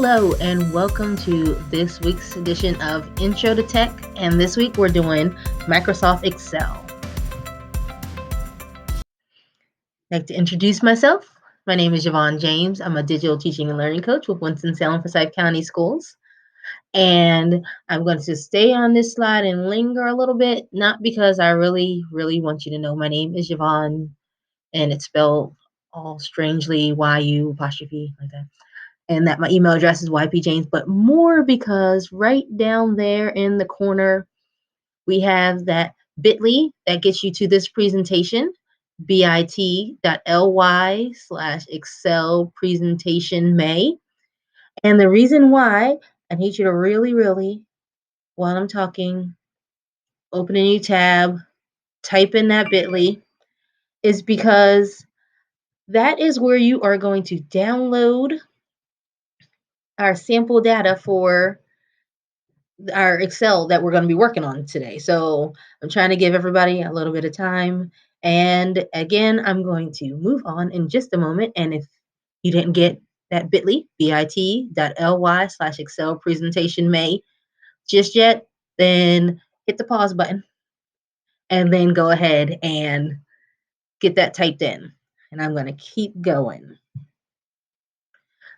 Hello, and welcome to this week's edition of Intro to Tech. And this week we're doing Microsoft Excel. I'd like to introduce myself. My name is Yvonne James. I'm a digital teaching and learning coach with Winston-Salem Forsyth County Schools. And I'm going to stay on this slide and linger a little bit, not because I really want you to know my name is Yvonne, and it's spelled all strangely, Y-U apostrophe like that. And that my email address is ypjames, but more because right down there in the corner, we have that bit.ly that gets you to this presentation, bit.ly/Excel presentation May. And the reason why I need you to really, while I'm talking, open a new tab, type in that bit.ly, is because that is where you are going to download our sample data for our Excel that we're going to be working on today. So I'm trying to give everybody a little bit of time. And again, I'm going to move on in just a moment. And if you didn't get that bit.ly, bit.ly/Excel presentation May just yet, then hit the pause button and then go ahead and get that typed in. And I'm going to keep going.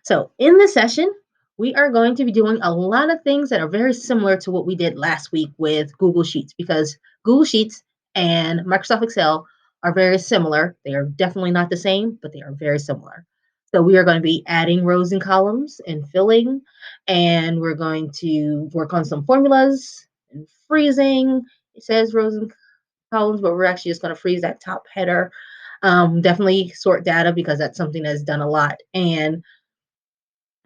So in this session, we are going to be doing a lot of things that are very similar to what we did last week with Google Sheets, because Google Sheets and Microsoft Excel are very similar. They are definitely not the same, but they are very similar. So we are going to be adding rows and columns and filling, and we're going to work on some formulas and freezing. It says rows and columns, but we're actually just going to freeze that top header. Definitely sort data because that's something that's done a lot. And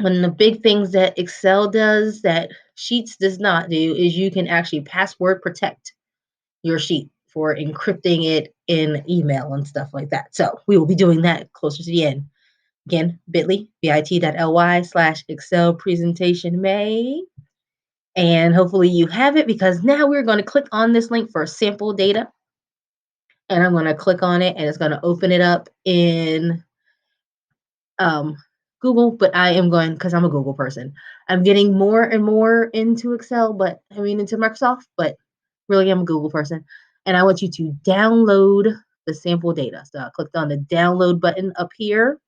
one of the big things that Excel does that Sheets does not do is you can actually password protect your sheet for encrypting it in email and stuff like that. So we will be doing that closer to the end. Again, bit.ly, bit.ly/Excel presentation May. And hopefully you have it, because now we're going to click on this link for sample data. And I'm going to click on it and it's going to open it up in Google, but I am going, because I'm a Google person. I'm getting more and more into Excel, into Microsoft, but really I'm a Google person. And I want you to download the sample data. So I clicked on the download button up here.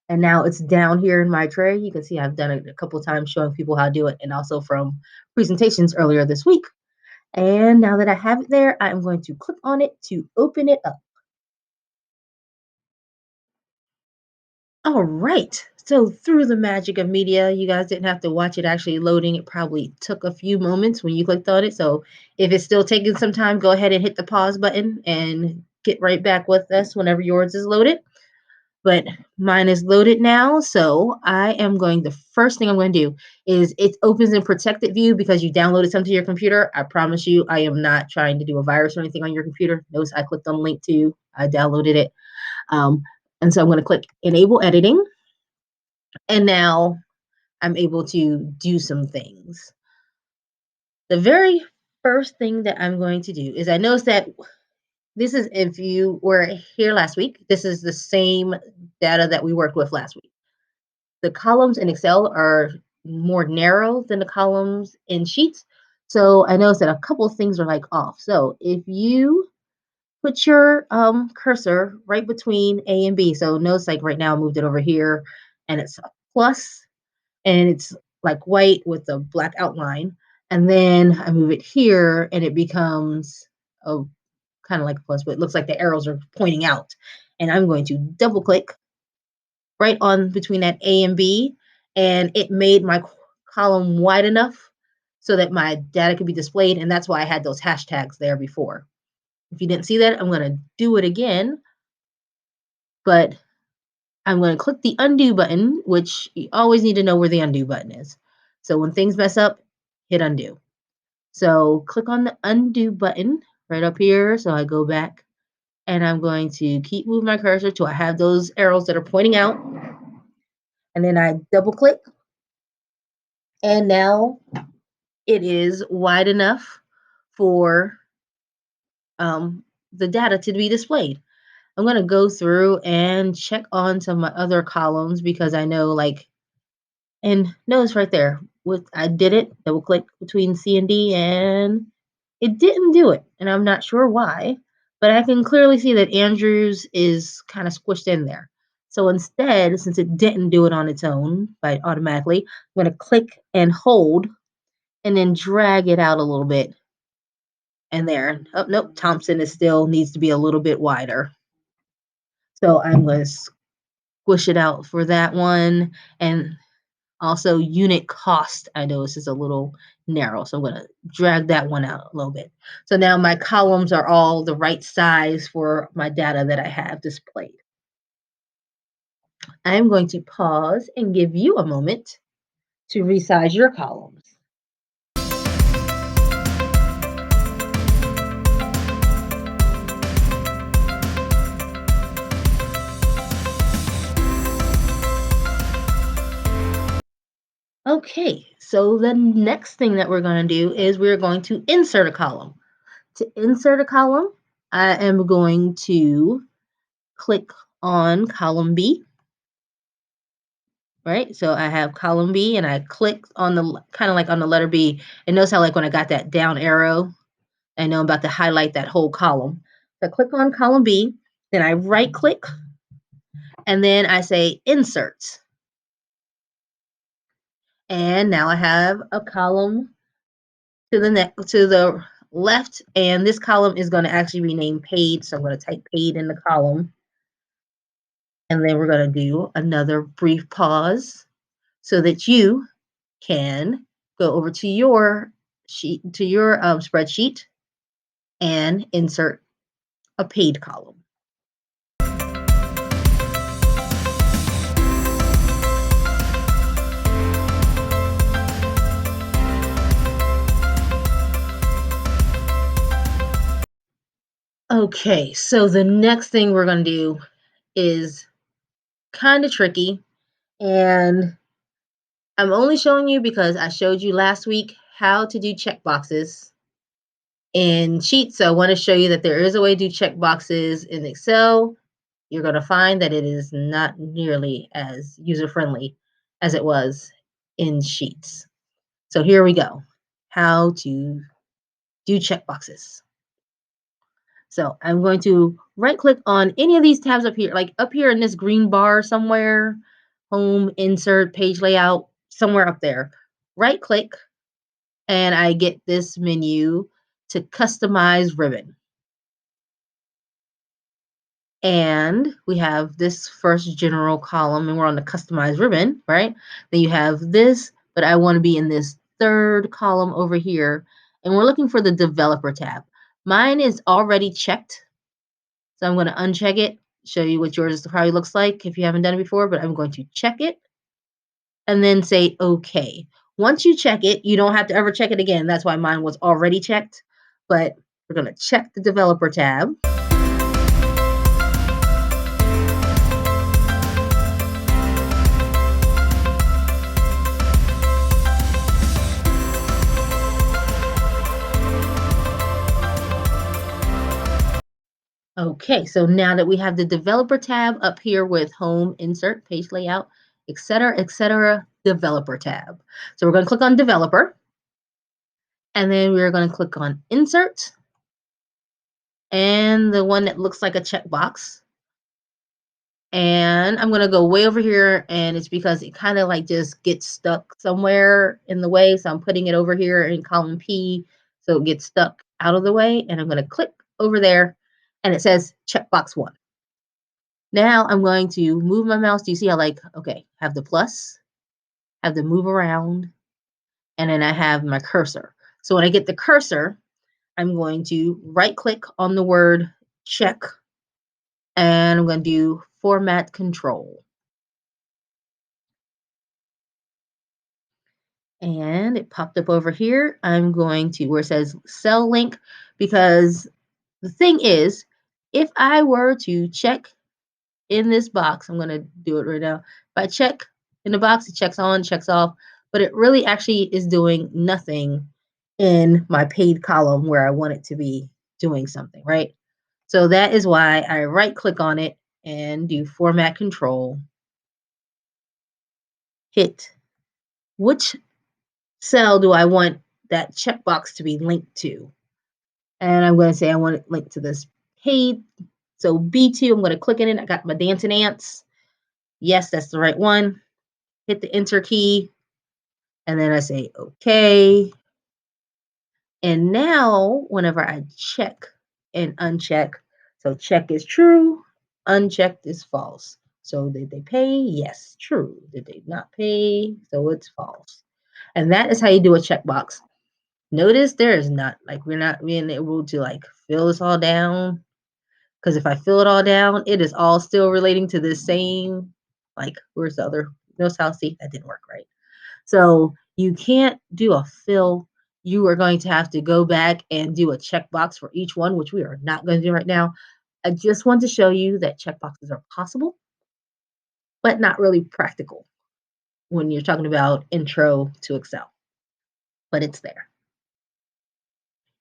And now it's down here in my tray. You can see I've done it a couple of times showing people how to do it, and also from presentations earlier this week. And now that I have it there, I'm going to click on it to open it up. All right. So through the magic of media, you guys didn't have to watch it actually loading. It probably took a few moments when you clicked on it. So if it's still taking some time, go ahead and hit the pause button and get right back with us whenever yours is loaded. But mine is loaded now. So the first thing I'm going to do is it opens in protected view because you downloaded something to your computer. I promise you, I am not trying to do a virus or anything on your computer. Notice I clicked on the link too. I downloaded it. And so I'm going to click enable editing. And now I'm able to do some things. The very first thing that I'm going to do is I noticed that this is, if you were here last week, this is the same data that we worked with last week. The columns in Excel are more narrow than the columns in Sheets. So I noticed that a couple of things are like off. So if you put your cursor right between A and B, so notice like right now I moved it over here and it's a plus, and it's like white with a black outline. And then I move it here and it becomes a kind of like a plus, but it looks like the arrows are pointing out. And I'm going to double click right on between that A and B, and it made my column wide enough so that my data could be displayed. And that's why I had those hashtags there before. If you didn't see that, I'm going to do it again, but I'm going to click the undo button, which you always need to know where the undo button is. So when things mess up, hit undo. So click on the undo button right up here. So I go back and I'm going to keep moving my cursor till I have those arrows that are pointing out. And then I double click. And now it is wide enough for the data to be displayed. I'm going to go through and check on some of my other columns because I know, like, And notice right there, with I did it, double click between C and D, and it didn't do it. And I'm not sure why, but I can clearly see that Andrews is kind of squished in there. So instead, since it didn't do it on its own by automatically, I'm going to click and hold and then drag it out a little bit. And there, oh, nope, Thompson is still needs to be a little bit wider. So I'm going to squish it out for that one. And also unit cost, I notice is a little narrow. So I'm going to drag that one out a little bit. So now my columns are all the right size for my data that I have displayed. I'm going to pause and give you a moment to resize your columns. Okay, so the next thing that we're going to do is we're going to insert a column. To insert a column, I am going to click on column B, right? So I have column B and I click on the kind of like on the letter B. And notice how like when I got that down arrow, I know I'm about to highlight that whole column. So I click on column B, then I right click, and then I say insert. And now I have a column to the left, and this column is going to actually rename paid. So I'm going to type paid in the column. And then we're going to do another brief pause so that you can go over to your sheet, to your spreadsheet, and insert a paid column. Okay, so the next thing we're going to do is kind of tricky, and I'm only showing you because I showed you last week how to do checkboxes in Sheets. So I want to show you that there is a way to do checkboxes in Excel. You're going to find that it is not nearly as user-friendly as it was in Sheets. So here we go. How to do checkboxes. So I'm going to right click on any of these tabs up here, like up here in this green bar somewhere, home, insert, page layout, somewhere up there. Right click and I get this menu to customize ribbon. And we have this first general column and we're on the customized ribbon, right? Then you have this, but I want to be in this third column over here. And we're looking for the developer tab. Mine is already checked. So I'm going to uncheck it, show you what yours probably looks like if you haven't done it before, but I'm going to check it and then say okay. Once you check it, you don't have to ever check it again. That's why mine was already checked. But we're going to check the developer tab. Okay, so now that we have the developer tab up here with home, insert, page layout, etc., developer tab. So we're going to click on developer, and then we're going to click on insert, and the one that looks like a checkbox. And I'm going to go way over here, and it's because it kind of like just gets stuck somewhere in the way. So I'm putting it over here in column P, so it gets stuck out of the way, and I'm going to click over there, and it says checkbox 1. Now I'm going to move my mouse. Do you see how like, okay, have the plus, have the move around, and then I have my cursor. So when I get the cursor, I'm going to right click on the word check, and I'm going to do format control. And it popped up over here. I'm going to where it says cell link, because the thing is, if I were to check in this box, I'm going to do it right now. If I check in the box, it checks on, checks off, but it really actually is doing nothing in my paid column where I want it to be doing something, right? So that is why I right click on it and do format control, hit which cell do I want that checkbox to be linked to? And I'm going to say I want it linked to this paid. So B2, I'm going to click in it. I got my dancing ants. Yes, that's the right one. Hit the enter key. And then I say, okay. And now whenever I check and uncheck, so check is true, unchecked is false. So did they pay? Yes, true. Did they not pay? So it's false. And that is how you do a checkbox. Notice there is not, like, we're not being able to like fill this all down. Because if I fill it all down, it is all still relating to the same, like, where's the other? No, South Sea. That didn't work right. So you can't do a fill. You are going to have to go back and do a checkbox for each one, which we are not going to do right now. I just want to show you that checkboxes are possible, but not really practical when you're talking about intro to Excel, but it's there.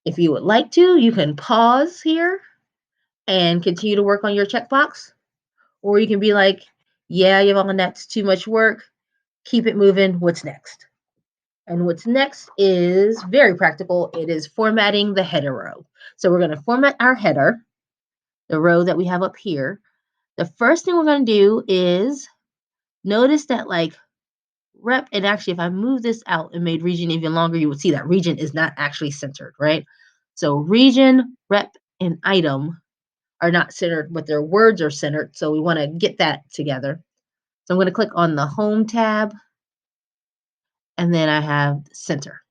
If you would like to, you can pause here and continue to work on your checkbox, or you can be like, yeah, Yvonne, that's too much work. Keep it moving. What's next? And what's next is very practical. It is formatting the header row. So we're going to format our header, the row that we have up here. The first thing we're going to do is notice that like rep, and actually if I move this out and made region even longer, you would see that region is not actually centered, right? So region, rep, and item are not centered, but their words are centered. So we want to get that together. So I'm going to click on the home tab, and then I have center.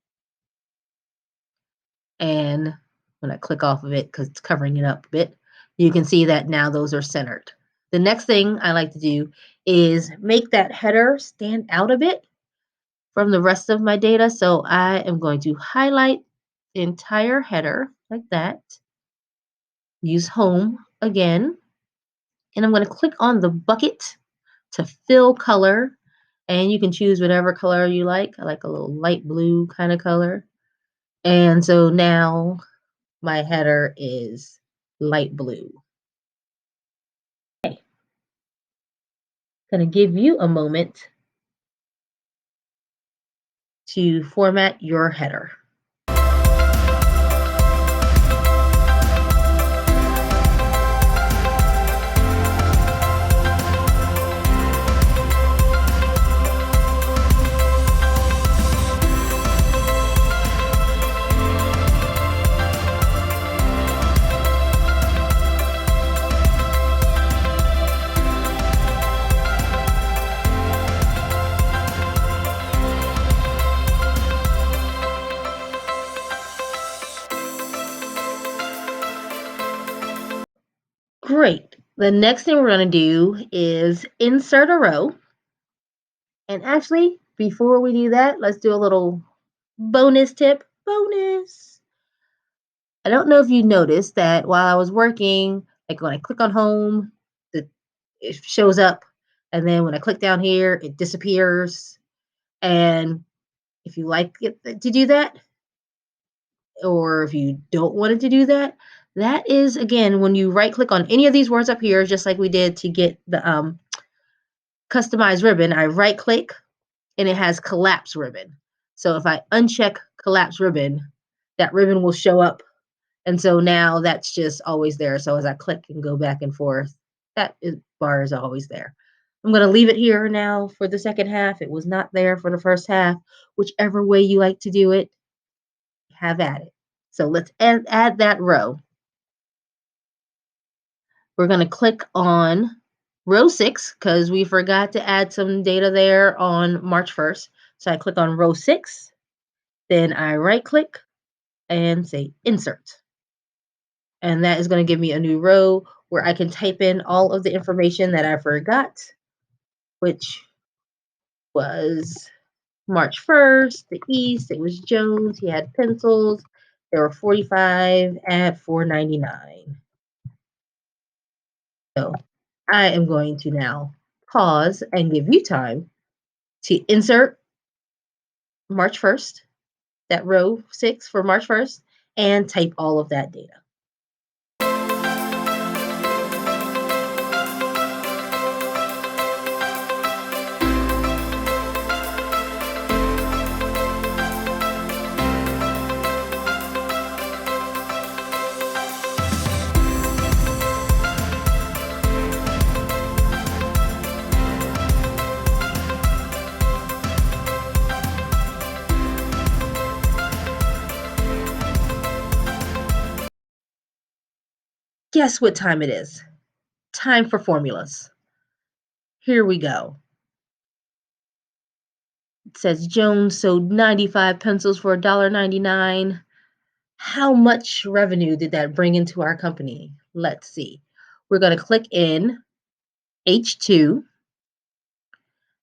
And when I click off of it, because it's covering it up a bit, you can see that now those are centered. The next thing I like to do is make that header stand out a bit from the rest of my data. So I am going to highlight the entire header like that. Use home again. And I'm going to click on the bucket to fill color. And you can choose whatever color you like. I like a little light blue kind of color. And so now my header is light blue. Okay. Going to give you a moment to format your header. Great. The next thing we're going to do is insert a row. And actually, before we do that, let's do a little bonus tip. Bonus. I don't know if you noticed that while I was working, like when I click on home, it shows up. And then when I click down here, it disappears. And if you like it to do that, or if you don't want it to do that, that is, again, when you right click on any of these words up here, just like we did to get the customize ribbon, I right click and it has collapse ribbon. So if I uncheck collapse ribbon, that ribbon will show up. And so now that's just always there. So as I click and go back and forth, bar is always there. I'm going to leave it here now for the second half. It was not there for the first half. Whichever way you like to do it, have at it. So let's add that row. We're going to click on row 6 because we forgot to add some data there on March 1st. So I click on row 6, then I right click and say insert. And that is going to give me a new row where I can type in all of the information that I forgot, which was March 1st, the East, it was Jones, he had pencils. There were 45 at $4.99. So I am going to now pause and give you time to insert March 1st, that row 6 for March 1st, and type all of that data. Guess what time it is? Time for formulas. Here we go. It says Jones sold 95 pencils for $1.99. How much revenue did that bring into our company? Let's see. We're going to click in H2,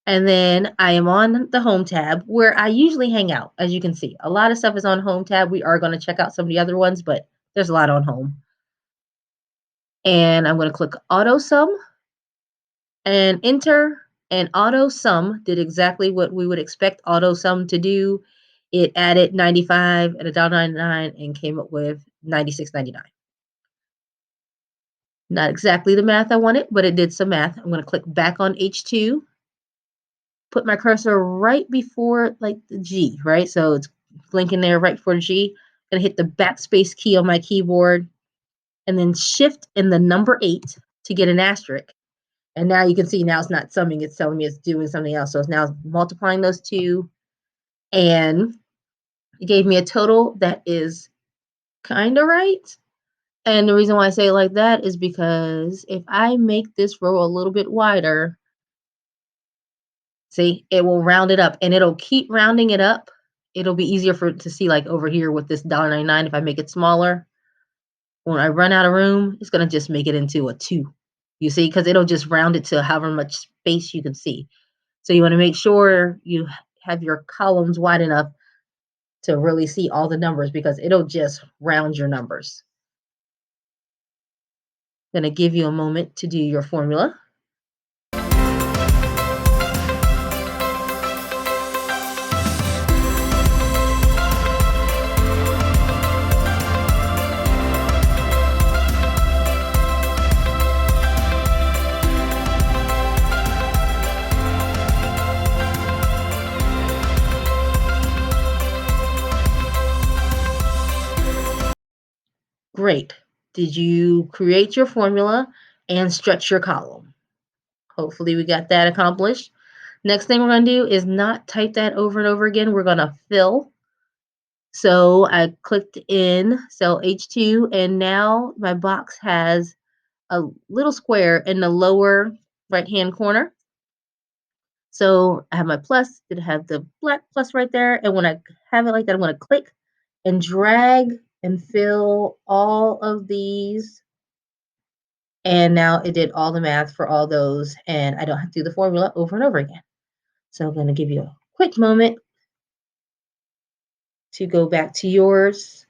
and then I am on the home tab where I usually hang out. As you can see, a lot of stuff is on home tab. We are going to check out some of the other ones, but there's a lot on home. And I'm going to click auto sum and enter. And auto sum did exactly what we would expect auto sum to do. It added 95 at $1.99 and came up with 96.99. Not exactly the math I wanted, but it did some math. I'm going to click back on H2, put my cursor right before like the G, right? So it's blinking there right before G. I'm going to hit the backspace key on my keyboard and then shift in the number 8 to get an asterisk. And now you can see now it's not summing, it's telling me it's doing something else. So it's now multiplying those two. And it gave me a total that is kind of right. And the reason why I say it like that is because if I make this row a little bit wider, see, it will round it up and it'll keep rounding it up. It'll be easier for it to see like over here with this $1.99. If I make it smaller, when I run out of room, it's going to just make it into a 2. You see, because it'll just round it to however much space you can see. So you want to make sure you have your columns wide enough to really see all the numbers because it'll just round your numbers. I'm going to give you a moment to do your formula. Great. Did you create your formula and stretch your column? Hopefully we got that accomplished. Next thing we're going to do is not type that over and over again. We're going to fill. So I clicked in cell H2 and now my box has a little square in the lower right hand corner. So I have my plus, it have the black plus right there. And when I have it like that, I'm going to click and drag and fill all of these. And now it did all the math for all those. And I don't have to do the formula over and over again. So I'm going to give you a quick moment to go back to yours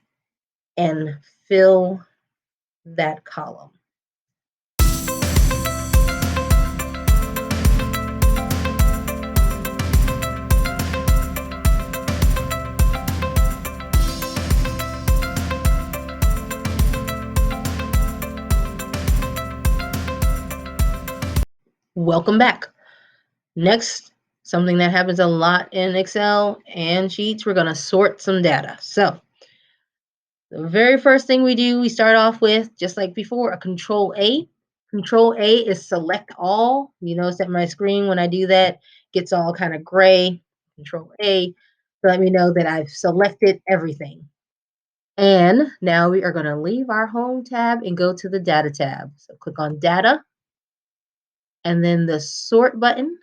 and fill that column. Welcome back. Next, something that happens a lot in Excel and Sheets, we're going to sort some data. So the very first thing we do, we start off with, just like before, a Control A. Control A is select all. You notice that my screen, when I do that, gets all kind of gray. Control A to let me know that I've selected everything. And now we are going to leave our home tab and go to the data tab. So click on data and then the sort button.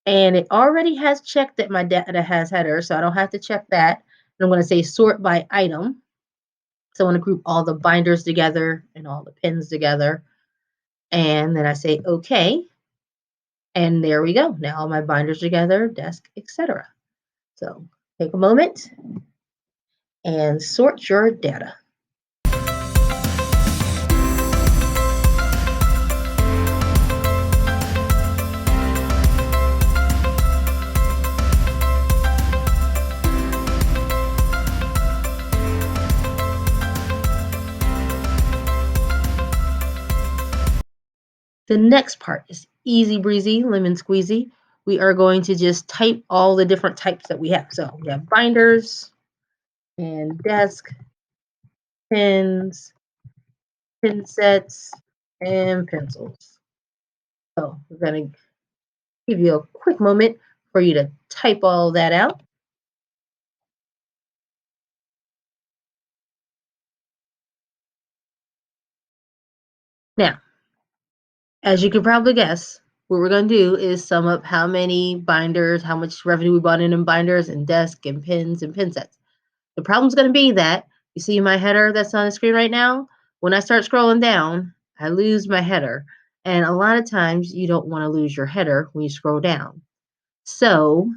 And it already has checked that my data has header, so I don't have to check that. And I'm going to say sort by item. So I want to group all the binders together and all the pins together. And then I say OK. And there we go. Now all my binders together, desk, etc. So take a moment and sort your data. The next part is easy breezy, lemon squeezy. We are going to just type all the different types that we have. So we have binders and desk, pens, pin sets, and pencils. So we're going to give you a quick moment for you to type all that out. Now, as you can probably guess, what we're going to do is sum up how many binders, how much revenue we bought in binders and desk and pins and pin sets. The problem's going to be that you see my header that's on the screen right now? When I start scrolling down, I lose my header. And a lot of times you don't want to lose your header when you scroll down. So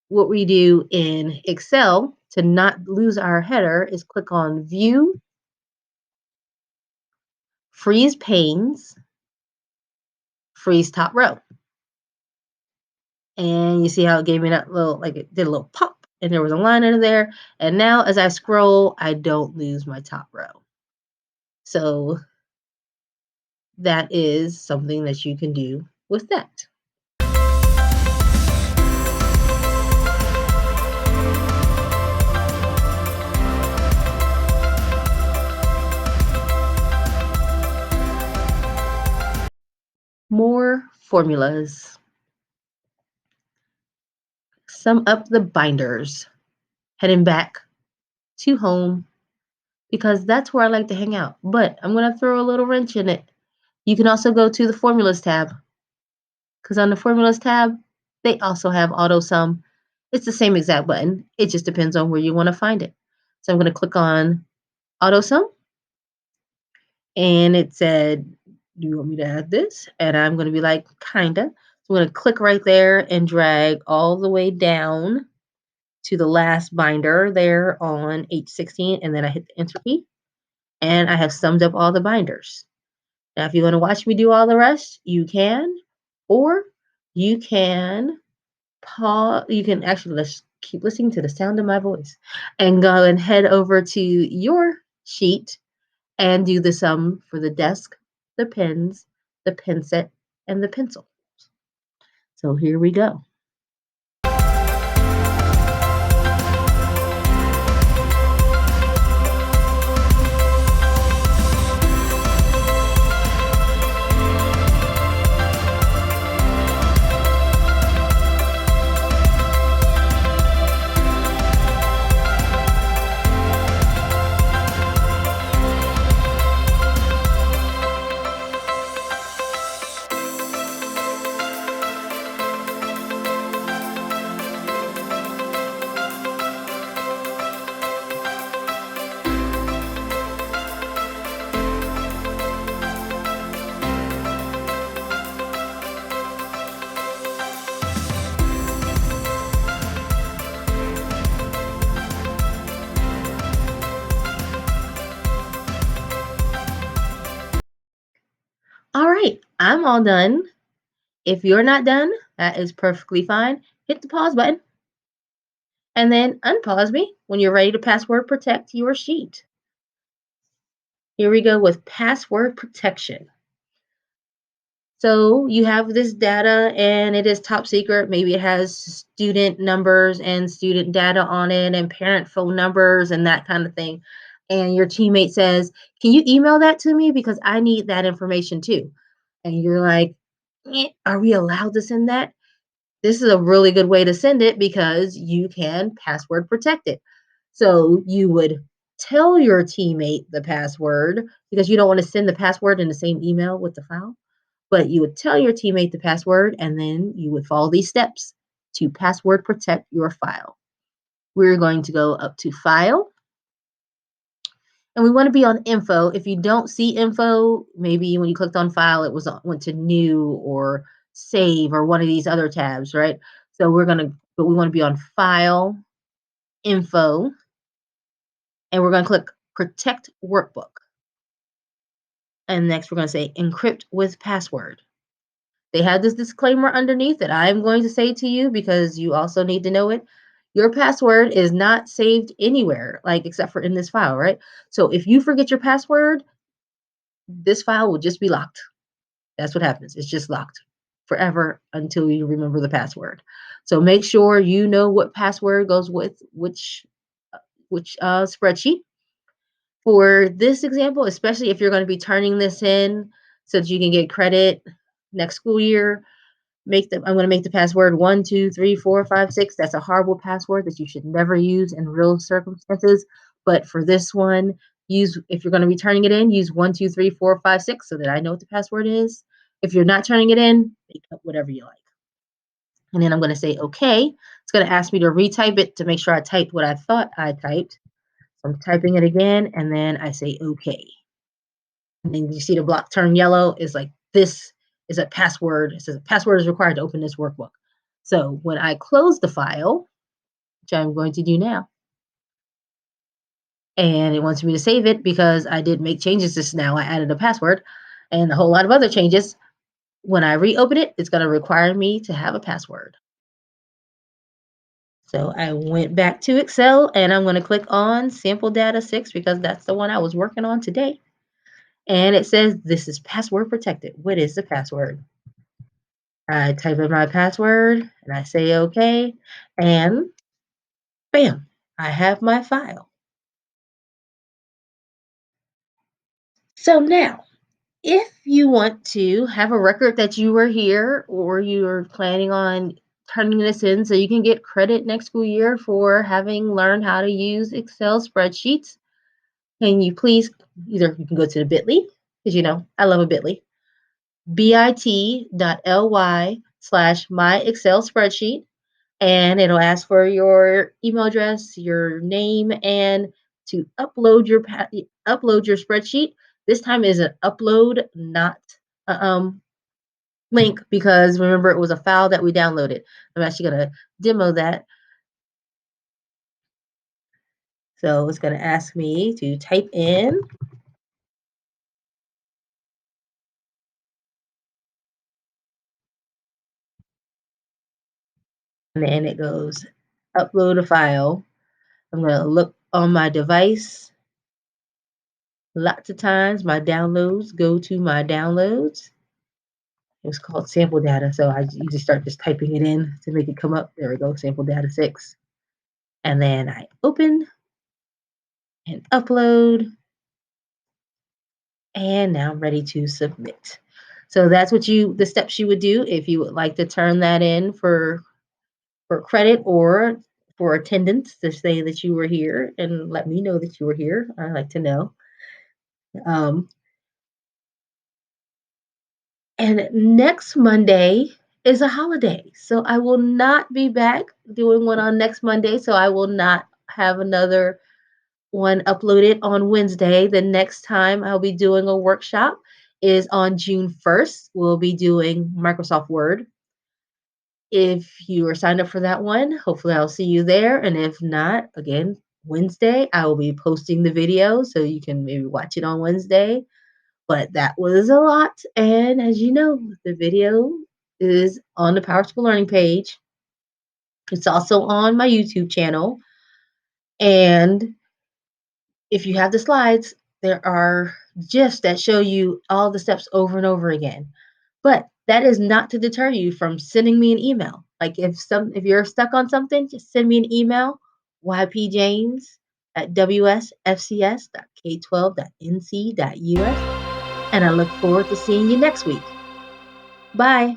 what we do in Excel to not lose our header is click on View, Freeze Panes, Freeze Top Row. And you see how it gave me that little, like it did a little pop and there was a line under there. And now as I scroll, I don't lose my top row. So that is something that you can do with that. More formulas. Sum up the binders. Heading back to home because that's where I like to hang out. But I'm going to throw a little wrench in it. You can also go to the formulas tab because on the formulas tab, they also have auto sum. It's the same exact button. It just depends on where you want to find it. So I'm going to click on auto sum and it said, do you want me to add this? And I'm going to be like, kinda. So I'm going to click right there and drag all the way down to the last binder there on H16. And then I hit the enter key and I have summed up all the binders. Now, if you want to watch me do all the rest, you can, or you can pause. You can actually, let's keep listening to the sound of my voice and go and head over to your sheet and do the sum for the desk, the pens, the pen set, and the pencil. So here we go. All right, I'm all done. If you're not done, that is perfectly fine. Hit the pause button and then unpause me when you're ready to password protect your sheet. Here we go with password protection. So you have this data and it is top secret. Maybe it has student numbers and student data on it and parent phone numbers and that kind of thing. And your teammate says, can you email that to me? Because I need that information too. And you're like, are we allowed to send that? This is a really good way to send it because you can password protect it. So you would tell your teammate the password because you don't want to send the password in the same email with the file, but you would tell your teammate the password and then you would follow these steps to password protect your file. We're going to go up to File and we want to be on Info. If you don't see Info, maybe when you clicked on File, it went to New or Save or one of these other tabs, right? So we want to be on File, Info, and we're going to click Protect Workbook. And next we're going to say Encrypt with Password. They had this disclaimer underneath that I'm going to say to you because you also need to know it. Your password is not saved anywhere, like except for in this file, right? So if you forget your password, this file will just be locked. That's what happens. It's just locked forever until you remember the password. So make sure you know what password goes with which spreadsheet. For this example, especially if you're going to be turning this in so that you can get credit next school year, I'm going to make the password 12345 6. That's a horrible password that you should never use in real circumstances. But for this one, use if you're going to be turning it in, use 1, 2, 3, 4, 5, 6 so that I know what the password is. If you're not turning it in, make up whatever you like. And then I'm going to say okay. It's going to ask me to retype it to make sure I typed what I thought I typed. So I'm typing it again, and then I say okay. And then you see the block turn yellow is like this is a password. It says a password is required to open this workbook. So when I close the file, which I'm going to do now, and it wants me to save it because I did make changes just now. I added a password and a whole lot of other changes. When I reopen it, it's going to require me to have a password. So I went back to Excel and I'm going to click on sample data 6 because that's the one I was working on today. And it says this is password protected. What is the password? I type in my password and I say okay. And bam, I have my file. So now, if you want to have a record that you were here or you're planning on turning this in so you can get credit next school year for having learned how to use Excel spreadsheets, can you please either you can go to the bit.ly, because I love a bit.ly, bit.ly/my Excel spreadsheet, and it'll ask for your email address, your name, and to upload your spreadsheet. This time is an upload, not a link, because remember it was a file that we downloaded. I'm actually going to demo that. So it's going to ask me to type in, and then it goes upload a file. I'm going to look on my device. Lots of times my downloads go to my downloads. It was called sample data. So you just start just typing it in to make it come up. There we go, sample data 6. And then I open and upload. And now I'm ready to submit. So that's the steps you would do if you would like to turn that in for credit or for attendance, to say that you were here and let me know that you were here. I like to know. Um, and next Monday is a holiday. So I will not be back doing one on next Monday. So I will not have another one uploaded on Wednesday. The next time I'll be doing a workshop is on June 1st. We'll be doing Microsoft Word. If you are signed up for that one, hopefully I'll see you there. And if not, again, Wednesday, I will be posting the video so you can maybe watch it on Wednesday. But that was a lot. And as you know, the video is on the PowerSchool Learning page. It's also on my YouTube channel. And if you have the slides, there are GIFs that show you all the steps over and over again. But that is not to deter you from sending me an email. Like if you're stuck on something, just send me an email, ypjames@wsfcs.k12.nc.us, and I look forward to seeing you next week. Bye.